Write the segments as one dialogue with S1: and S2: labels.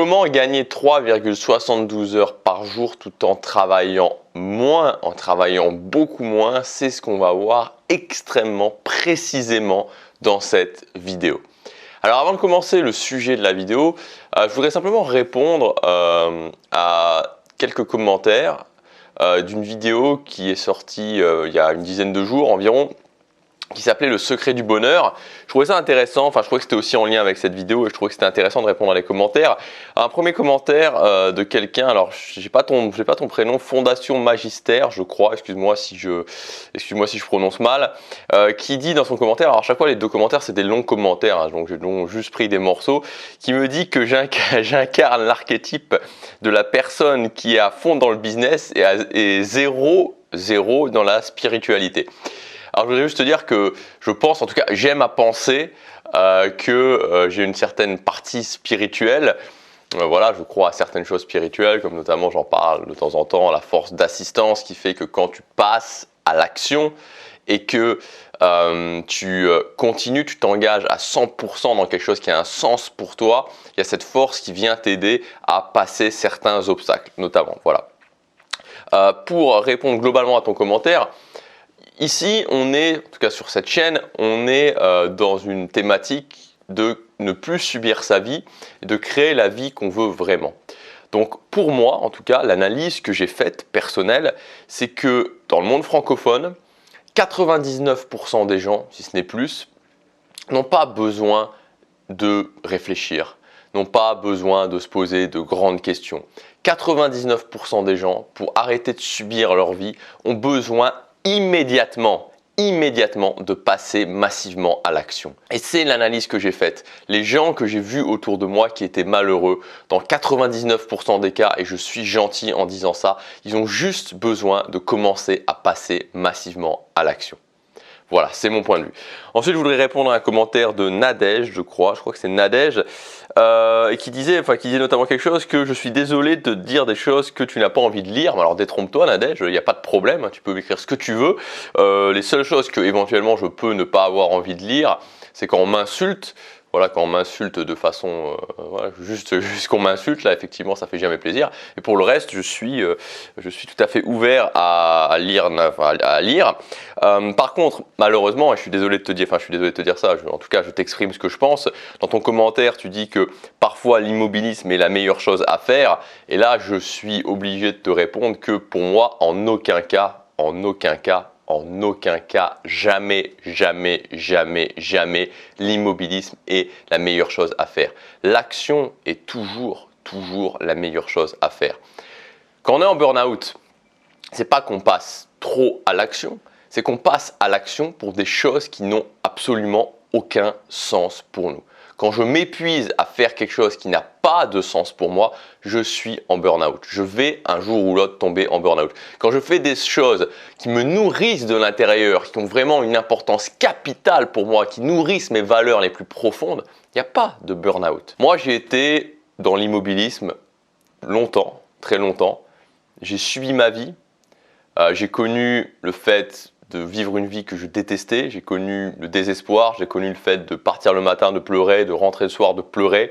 S1: Comment gagner 3,72 heures par jour tout en travaillant moins, en travaillant beaucoup moins? C'est ce qu'on va voir extrêmement précisément dans cette vidéo. Alors avant de commencer le sujet de la vidéo, je voudrais simplement répondre à quelques commentaires d'une vidéo qui est sortie il y a une dizaine de jours environ, qui s'appelait Le secret du bonheur. Je trouvais ça intéressant, enfin je trouvais que c'était aussi en lien avec cette vidéo et je trouvais que c'était intéressant de répondre à les commentaires. Un premier commentaire de quelqu'un, alors j'ai pas ton prénom, Fondation Magistère, je crois, excuse-moi si je prononce mal, qui dit dans son commentaire, alors à chaque fois les deux commentaires c'est des longs commentaires, hein, donc j'ai donc juste pris des morceaux, qui me dit que j'incarne l'archétype de la personne qui est à fond dans le business et zéro dans la spiritualité. Alors je voudrais juste te dire que je pense, en tout cas j'aime à penser que j'ai une certaine partie spirituelle. Voilà, je crois à certaines choses spirituelles, comme notamment j'en parle de temps en temps, la force d'assistance qui fait que quand tu passes à l'action et que tu continues, tu t'engages à 100% dans quelque chose qui a un sens pour toi, il y a cette force qui vient t'aider à passer certains obstacles, notamment. Voilà. Pour répondre globalement à ton commentaire, ici, on est, en tout cas sur cette chaîne, on est dans une thématique de ne plus subir sa vie et de créer la vie qu'on veut vraiment. Donc pour moi, en tout cas, l'analyse que j'ai faite personnelle, c'est que dans le monde francophone, 99% des gens, si ce n'est plus, n'ont pas besoin de réfléchir, n'ont pas besoin de se poser de grandes questions. 99% des gens, pour arrêter de subir leur vie, ont besoin immédiatement de passer massivement à l'action. Et c'est l'analyse que j'ai faite. Les gens que j'ai vus autour de moi qui étaient malheureux, dans 99% des cas, et je suis gentil en disant ça, ils ont juste besoin de commencer à passer massivement à l'action. Voilà, c'est mon point de vue. Ensuite, je voudrais répondre à un commentaire de Nadège, je crois que c'est Nadège, et qui disait notamment quelque chose, que je suis désolé de te dire des choses que tu n'as pas envie de lire. Alors détrompe-toi Nadège, il n'y a pas de problème, hein, tu peux écrire ce que tu veux. Les seules choses que éventuellement je peux ne pas avoir envie de lire, c'est quand on m'insulte. Voilà, quand on m'insulte de façon, voilà, juste qu'on m'insulte, là effectivement ça fait jamais plaisir. Et pour le reste, je suis tout à fait ouvert à lire. Par contre, malheureusement, et je suis désolé de te dire ça, en tout cas je t'exprime ce que je pense. Dans ton commentaire, tu dis que parfois l'immobilisme est la meilleure chose à faire. Et là, je suis obligé de te répondre que pour moi, en aucun cas, jamais, l'immobilisme est la meilleure chose à faire. L'action est toujours la meilleure chose à faire. Quand on est en burn-out, c'est pas qu'on passe trop à l'action, c'est qu'on passe à l'action pour des choses qui n'ont absolument aucun sens pour nous. Quand je m'épuise à faire quelque chose qui n'a pas de sens pour moi, je suis en burn-out. Je vais un jour ou l'autre tomber en burn-out. Quand je fais des choses qui me nourrissent de l'intérieur, qui ont vraiment une importance capitale pour moi, qui nourrissent mes valeurs les plus profondes, il n'y a pas de burn-out. Moi, j'ai été dans l'immobilisme longtemps, très longtemps. J'ai subi ma vie. J'ai connu le fait de vivre une vie que je détestais, j'ai connu le désespoir, j'ai connu le fait de partir le matin, de pleurer, de rentrer le soir, de pleurer.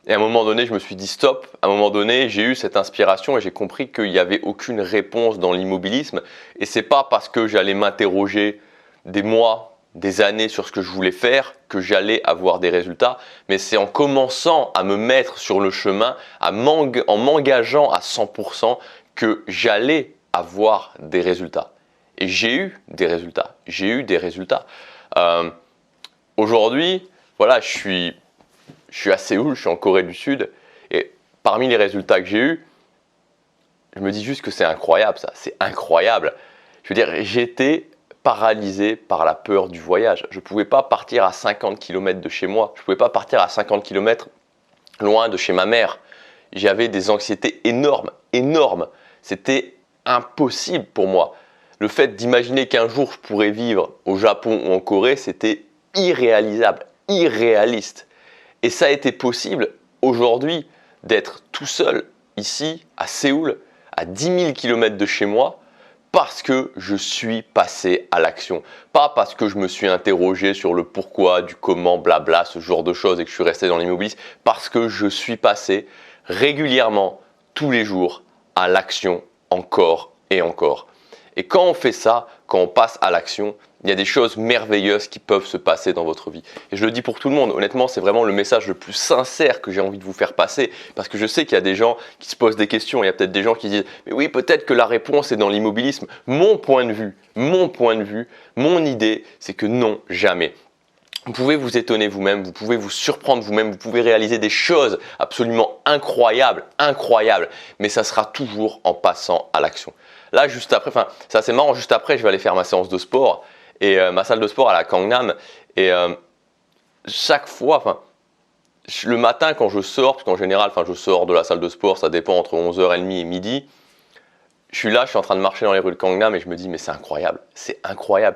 S1: Et à un moment donné, je me suis dit stop. À un moment donné, j'ai eu cette inspiration et j'ai compris qu'il n'y avait aucune réponse dans l'immobilisme. Et c'est pas parce que j'allais m'interroger des mois, des années sur ce que je voulais faire que j'allais avoir des résultats. Mais c'est en commençant à me mettre sur le chemin, en m'engageant à 100% que j'allais avoir des résultats. Et j'ai eu des résultats. Aujourd'hui, voilà, je suis à Séoul, je suis en Corée du Sud. Et parmi les résultats que j'ai eus, je me dis juste que c'est incroyable ça. C'est incroyable. Je veux dire, j'étais paralysé par la peur du voyage. Je ne pouvais pas partir à 50 km de chez moi. Je ne pouvais pas partir à 50 km loin de chez ma mère. J'avais des anxiétés énormes. C'était impossible pour moi. Le fait d'imaginer qu'un jour je pourrais vivre au Japon ou en Corée, c'était irréalisable, irréaliste. Et ça a été possible aujourd'hui d'être tout seul ici à Séoul, à 10 000 km de chez moi, parce que je suis passé à l'action. Pas parce que je me suis interrogé sur le pourquoi, du comment, blabla, ce genre de choses et que je suis resté dans l'immobilisme. Parce que je suis passé régulièrement, tous les jours, à l'action encore et encore. Et quand on fait ça, quand on passe à l'action, il y a des choses merveilleuses qui peuvent se passer dans votre vie. Et je le dis pour tout le monde, honnêtement, c'est vraiment le message le plus sincère que j'ai envie de vous faire passer. Parce que je sais qu'il y a des gens qui se posent des questions, il y a peut-être des gens qui disent « Mais oui, peut-être que la réponse est dans l'immobilisme. » Mon point de vue, mon idée, c'est que non, jamais. Vous pouvez vous étonner vous-même, vous pouvez vous surprendre vous-même, vous pouvez réaliser des choses absolument incroyables, mais ça sera toujours en passant à l'action. Là, juste après, c'est assez marrant, juste après, je vais aller faire ma séance de sport et ma salle de sport à la Gangnam et chaque fois, le matin quand je sors, parce qu'en général, je sors de la salle de sport, ça dépend entre 11h30 et midi. Je suis là, je suis en train de marcher dans les rues de Gangnam et je me dis mais c'est incroyable,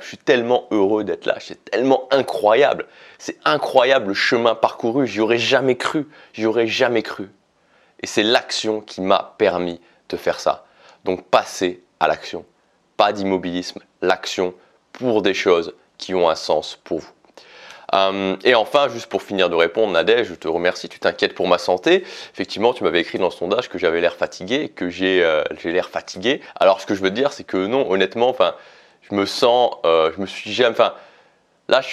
S1: je suis tellement heureux d'être là, c'est tellement incroyable, c'est incroyable le chemin parcouru, j'y aurais jamais cru. Et c'est l'action qui m'a permis de faire ça. Donc passez à l'action, pas d'immobilisme, l'action pour des choses qui ont un sens pour vous. Et enfin, juste pour finir de répondre, Nadège, je te remercie, tu t'inquiètes pour ma santé. Effectivement, tu m'avais écrit dans le sondage que j'avais l'air fatigué, que j'ai l'air fatigué. Alors, ce que je veux te dire, c'est que non, honnêtement, je me sens, je me suis jamais, là,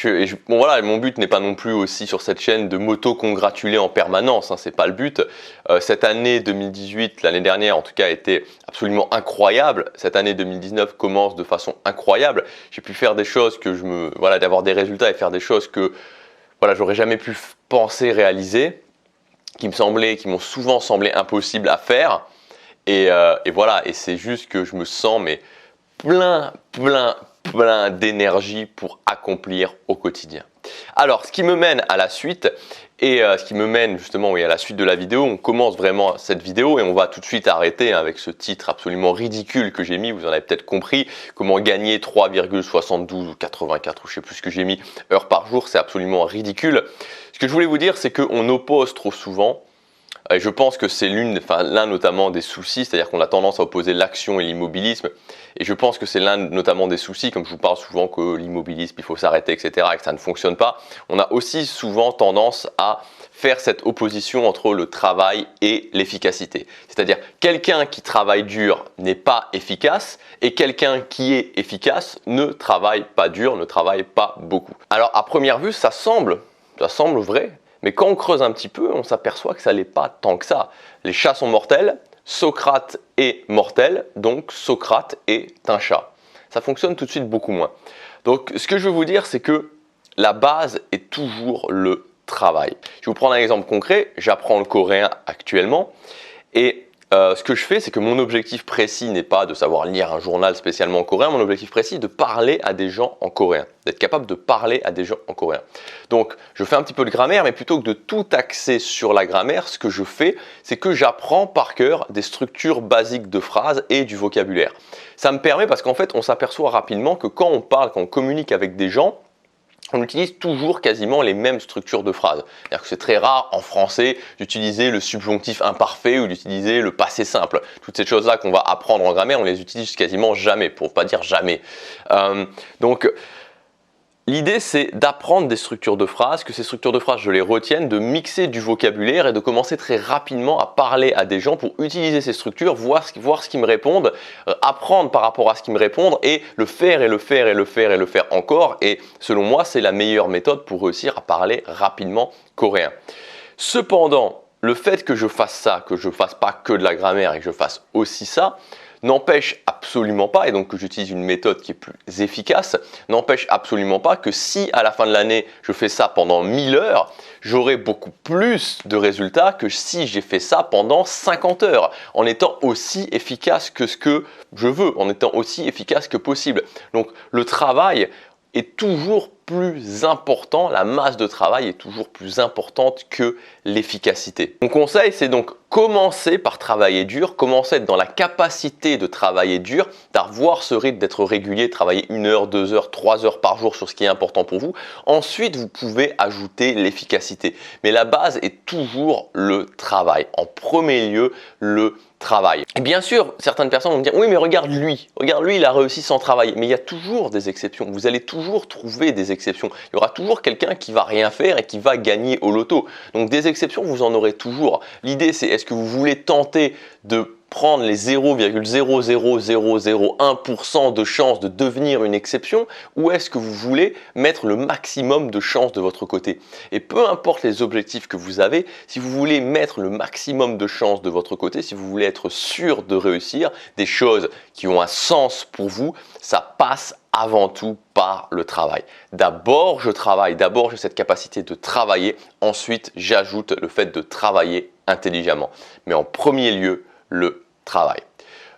S1: bon voilà, mon but n'est pas non plus aussi sur cette chaîne de m'auto-congratuler en permanence, hein, c'est pas le but. Cette année 2018, l'année dernière en tout cas, a été absolument incroyable. Cette année 2019 commence de façon incroyable. J'ai pu faire des choses que d'avoir des résultats et faire des choses que j'aurais jamais pu penser réaliser, qui m'ont souvent semblé impossibles à faire. Et voilà, et c'est juste que je me sens plein d'énergie pour accomplir au quotidien. Alors, ce qui me mène à la suite, et ce qui me mène justement à la suite de la vidéo, on commence vraiment cette vidéo et on va tout de suite arrêter avec ce titre absolument ridicule que j'ai mis, vous en avez peut-être compris, comment gagner 3,72 ou 84 ou je sais plus ce que j'ai mis heures par jour, c'est absolument ridicule. Ce que je voulais vous dire, c'est qu'on oppose trop souvent. Et je pense que c'est l'un notamment des soucis, c'est-à-dire qu'on a tendance à opposer l'action et l'immobilisme. Et je pense que c'est l'un notamment des soucis, comme je vous parle souvent que l'immobilisme, il faut s'arrêter, etc., et que ça ne fonctionne pas. On a aussi souvent tendance à faire cette opposition entre le travail et l'efficacité. C'est-à-dire quelqu'un qui travaille dur n'est pas efficace et quelqu'un qui est efficace ne travaille pas dur, ne travaille pas beaucoup. Alors à première vue, ça semble vrai. Mais quand on creuse un petit peu, on s'aperçoit que ça n'est pas tant que ça. Les chats sont mortels, Socrate est mortel, donc Socrate est un chat. Ça fonctionne tout de suite beaucoup moins. Donc ce que je veux vous dire, c'est que la base est toujours le travail. Je vais vous prendre un exemple concret, j'apprends le coréen actuellement et ce que je fais, c'est que mon objectif précis n'est pas de savoir lire un journal spécialement en coréen, mon objectif précis est de parler à des gens en coréen, d'être capable de parler à des gens en coréen. Donc, je fais un petit peu de grammaire, mais plutôt que de tout axer sur la grammaire, ce que je fais, c'est que j'apprends par cœur des structures basiques de phrases et du vocabulaire. Ça me permet parce qu'en fait, on s'aperçoit rapidement que quand on parle, quand on communique avec des gens, on utilise toujours quasiment les mêmes structures de phrases. C'est-à-dire que c'est très rare en français d'utiliser le subjonctif imparfait ou d'utiliser le passé simple. Toutes ces choses-là qu'on va apprendre en grammaire, on les utilise quasiment jamais, pour ne pas dire jamais. Donc, l'idée, c'est d'apprendre des structures de phrases, que ces structures de phrases, je les retienne, de mixer du vocabulaire et de commencer très rapidement à parler à des gens pour utiliser ces structures, voir ce qu'ils me répondent, apprendre par rapport à ce qu'ils me répondent et le faire encore. Et selon moi, c'est la meilleure méthode pour réussir à parler rapidement coréen. Cependant, le fait que je fasse ça, que je ne fasse pas que de la grammaire et que je fasse aussi ça, n'empêche absolument pas, et donc que j'utilise une méthode qui est plus efficace, n'empêche absolument pas que si à la fin de l'année je fais ça pendant 1000 heures, j'aurai beaucoup plus de résultats que si j'ai fait ça pendant 50 heures, en étant aussi efficace que ce que je veux, en étant aussi efficace que possible. Donc le travail est toujours plus important, la masse de travail est toujours plus importante que l'efficacité. Mon conseil, c'est donc commencer par travailler dur, commencer à être dans la capacité de travailler dur, d'avoir ce rythme d'être régulier, travailler 1 heure, 2 heures, 3 heures par jour sur ce qui est important pour vous. Ensuite, vous pouvez ajouter l'efficacité. Mais la base est toujours le travail. En premier lieu, le travail. Et bien sûr, certaines personnes vont me dire oui, mais regarde lui, il a réussi sans travailler. Mais il y a toujours des exceptions. Vous allez toujours trouver des exceptions. Il y aura toujours quelqu'un qui va rien faire et qui va gagner au loto. Donc des exceptions, vous en aurez toujours. L'idée, c'est est-ce que vous voulez tenter de prendre les 0,00001% de chance de devenir une exception, ou est-ce que vous voulez mettre le maximum de chance de votre côté? Et peu importe les objectifs que vous avez, si vous voulez mettre le maximum de chance de votre côté, si vous voulez être sûr de réussir des choses qui ont un sens pour vous, ça passe avant tout par le travail. D'abord, je travaille, d'abord j'ai cette capacité de travailler, ensuite j'ajoute le fait de travailler intelligemment. Mais en premier lieu, le travail.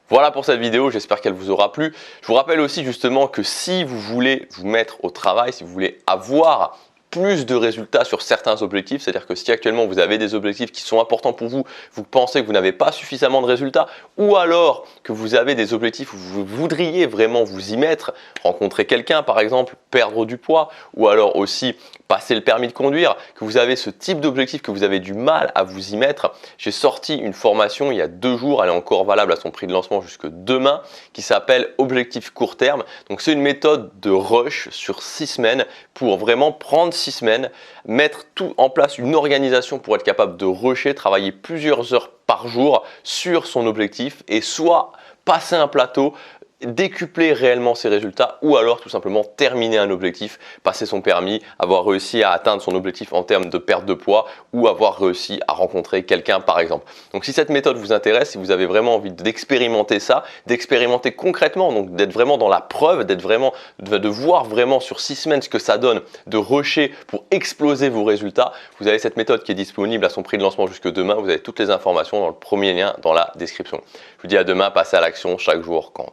S1: Voilà pour cette vidéo, j'espère qu'elle vous aura plu. Je vous rappelle aussi justement que si vous voulez vous mettre au travail, si vous voulez avoir plus de résultats sur certains objectifs, c'est-à-dire que si actuellement vous avez des objectifs qui sont importants pour vous, vous pensez que vous n'avez pas suffisamment de résultats, ou alors que vous avez des objectifs où vous voudriez vraiment vous y mettre, rencontrer quelqu'un par exemple, perdre du poids, ou alors aussi passer le permis de conduire, que vous avez ce type d'objectif, que vous avez du mal à vous y mettre, j'ai sorti une formation il y a 2 jours, elle est encore valable à son prix de lancement jusque demain, qui s'appelle Objectif court terme. Donc c'est une méthode de rush sur 6 semaines pour vraiment prendre 6 semaines, mettre tout en place, une organisation pour être capable de rusher, travailler plusieurs heures par jour sur son objectif et soit passer un plateau, décupler réellement ses résultats ou alors tout simplement terminer un objectif, passer son permis, avoir réussi à atteindre son objectif en termes de perte de poids ou avoir réussi à rencontrer quelqu'un par exemple. Donc si cette méthode vous intéresse, si vous avez vraiment envie d'expérimenter ça, d'expérimenter concrètement, donc d'être vraiment dans la preuve, d'être vraiment, de voir vraiment sur 6 semaines ce que ça donne, de rusher pour exploser vos résultats, vous avez cette méthode qui est disponible à son prix de lancement jusque demain. Vous avez toutes les informations dans le premier lien dans la description. Je vous dis à demain, passez à l'action, chaque jour compte.